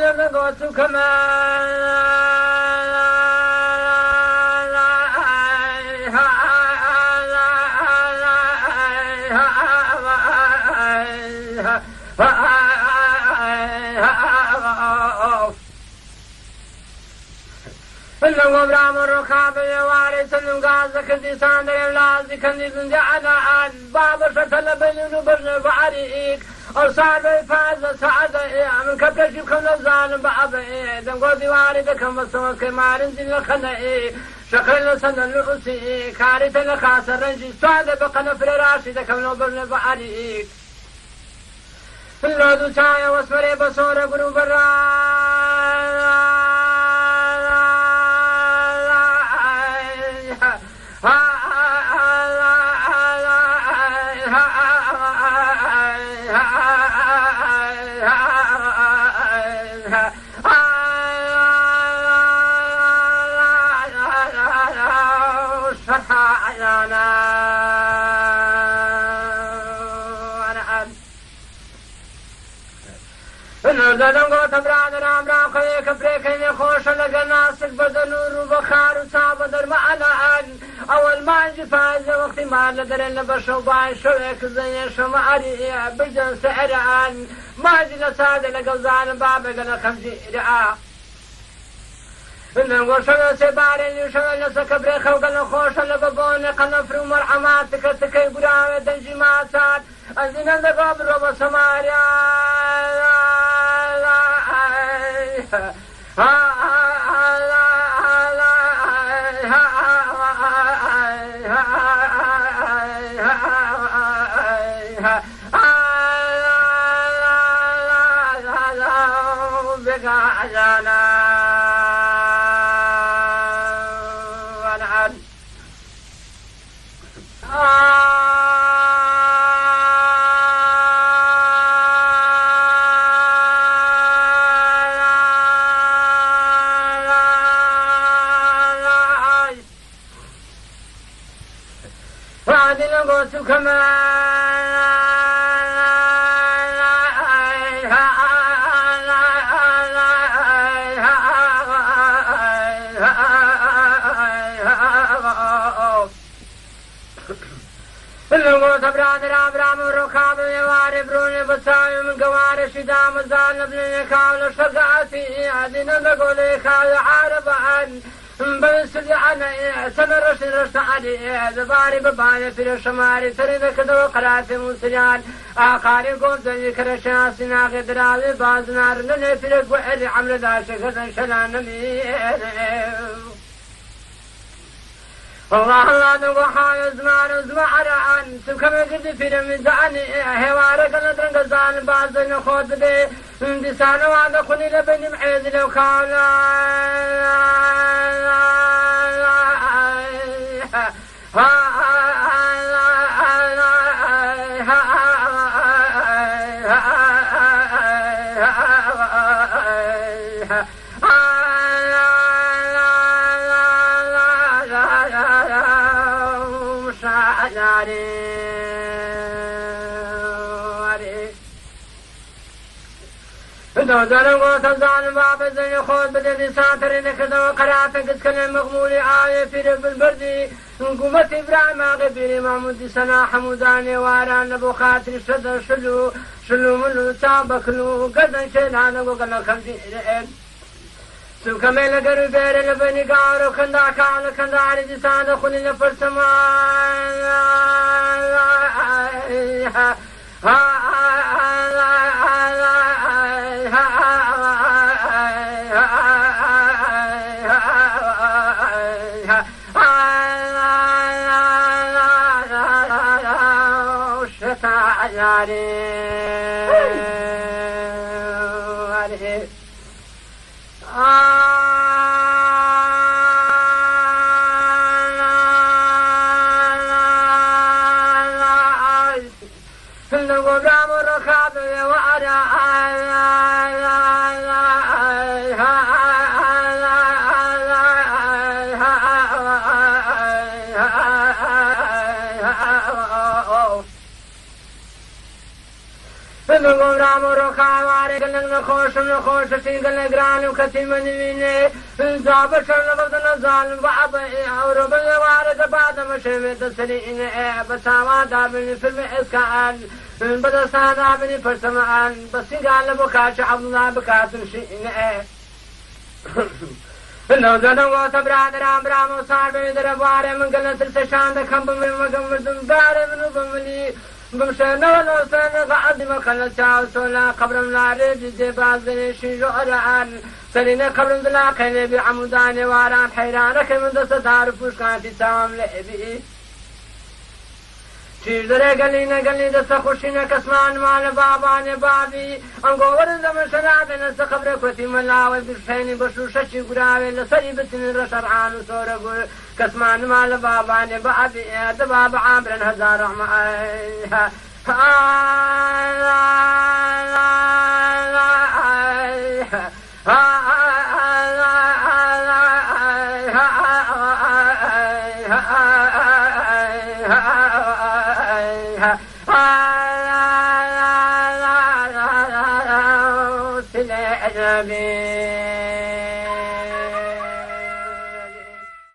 never go to إنه برام الركاب وارث الغاز كندي ساندر لاز كندي زنجة على باب شتل بين بجن بعريق أرسال فاز سعد من كبر شيب كم نزال بعبه دمغو ديواري دكم بسوس كمارن زين خنائي شكل سن الرؤسي كارث لخاس الرنجي سعد بقنا في راشي دكم نبجن بعريق اللودو شايا واسمري بصور قلوب زدنگو تبراد رام رام خوی کپری کنی خوش لگه ناسک بدنور و بخار و صاب در معلان اول مانج فاز وقتی مال لدرن بشو باین شوی کزنی شماری بجن سعران مانج لساد لگوزان باب گل خمزی رعا زدنگو شوی سبارین شوی لسا کپری خو گل خوش لگه بون قنفر و مرعمات تکی براوی دنجی ماساد ازینن دگو برو بسماریا دام الزان بن كاول شقاتي عدنا نقول خال عربان بنسل عنا سمر رشد علي زباري بباية في الشماري سرد كدو قرات مسلان آخاري قوم ذكر شاسنا غدرالي باز نار لني في القوئر عمل داشك غزن شلانني الله الله نوحى زمان زمعران سكم قد في رمضان هوارك ندرن قزان بعض نخوض دي دسان وعد خني لبن معيد لو كان دارنگو تزان باب زنی خود بده ساتر نکدو قرات قسکن مغمولی آیه پیر بالبردی حکومت ابراهیم آقا پیر محمود سنا حمودانی واران نبو خاطر شد شلو ملو تابکلو گردن شلانگو گلو خمزی رئن سو کمیل گرو بیر لبنی گارو خندا کال خندا رجی سان خونی لپرسمان بگم رام و رخاواره گلن نخوش سینگل گران و کتی منوینه زاب شرن بودن ظالم و اب اور بلواره بعد مشمه تسلینه بساوا دابنی فیلم اسکان بدستان دابنی پرسمان بسینگال بکاش عبدالله بکاتن شینه لو زدم وتبراد رام وصار بيدر بواره من قلت السشان دكم بمن مقمدن دار من بملي بمشنا ولو سنة قعد مخلص شاو سولا قبرم لاري جدي بازني شنجو أرعان سلينا قبرم دلا خيلي بعموداني واران حيرانك من دست تعرفوش كانتي سام لئبي چیز داره گلی دست خوشینه کسمان مال بابان بابی انگو ورن زمن شراد نست قبر کتی ملاوی بشینی بشو شچی گراوی لسری بتن رشرعان و سورگو کسمان مال بابان بابی دباب عامرن هزار رحمه